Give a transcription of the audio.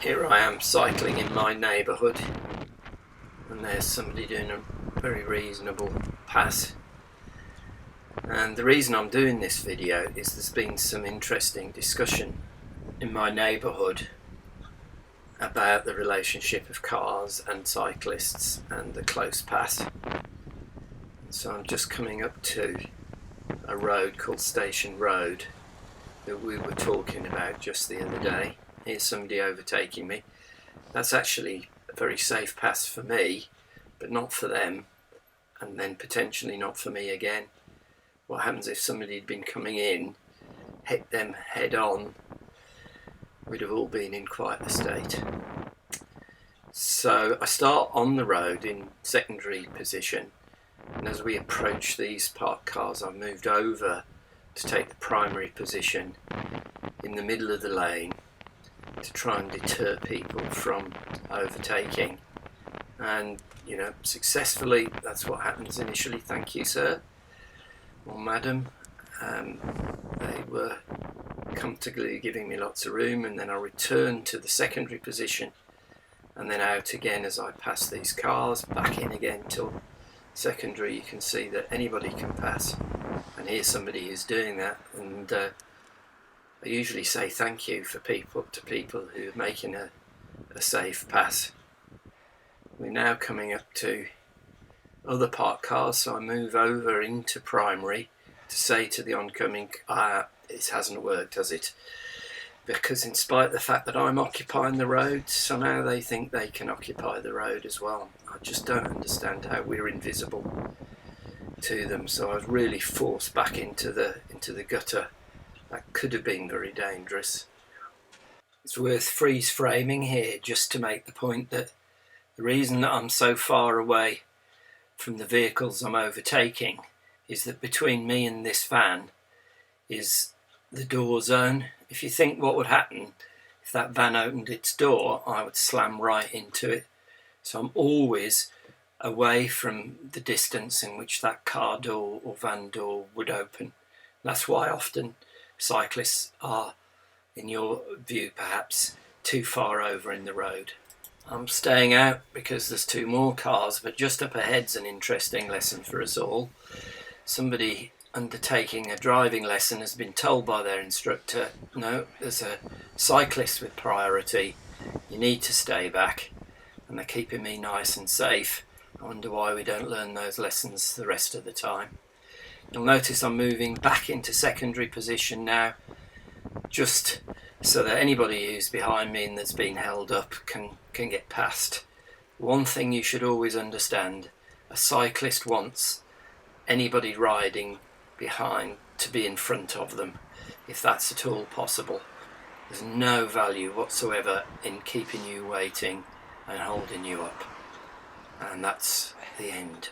Here I am cycling in my neighbourhood, and there's somebody doing a very reasonable pass. And the reason I'm doing this video is there's been some interesting discussion in my neighbourhood about the relationship of cars and cyclists and the close pass. And so I'm just coming up to a road called Station Road that we were talking about just the other day. Here's somebody overtaking me. That's actually a very safe pass for me, but not for them, and then potentially not for me again. What happens if somebody had been coming in, hit them head on? We'd have all been in quite a state. So I start on the road in secondary position, and as we approach these parked cars, I've moved over to take the primary position in the middle of the lane to try and deter people from overtaking. And successfully, that's what happens initially. Thank you, sir or madam. They were comfortably giving me lots of room, and then I returned to the secondary position and then out again as I pass these cars, back in again till secondary. You can see that anybody can pass, and here's somebody who's doing that. And I usually say thank you to people who are making a safe pass. We're now coming up to other parked cars, so I move over into primary to say to the oncoming, it hasn't worked, has it? Because in spite of the fact that I'm occupying the road, somehow they think they can occupy the road as well. I just don't understand how we're invisible to them. So I was really forced back into the gutter. That could have been very dangerous. It's worth freeze framing here just to make the point that the reason that I'm so far away from the vehicles I'm overtaking is that between me and this van is the door zone. If you think what would happen if that van opened its door, I would slam right into it. So I'm always away from the distance in which that car door or van door would open. That's why often cyclists are, in your view perhaps, too far over in the road. I'm staying out because there's two more cars, but just up ahead's an interesting lesson for us all. Somebody undertaking a driving lesson has been told by their instructor, no, there's a cyclist with priority, you need to stay back, and they're keeping me nice and safe. I wonder why we don't learn those lessons the rest of the time. You'll notice I'm moving back into secondary position now, just so that anybody who's behind me and that's been held up can get past. One thing you should always understand, a cyclist wants anybody riding behind to be in front of them, if that's at all possible. There's no value whatsoever in keeping you waiting and holding you up. And that's the end.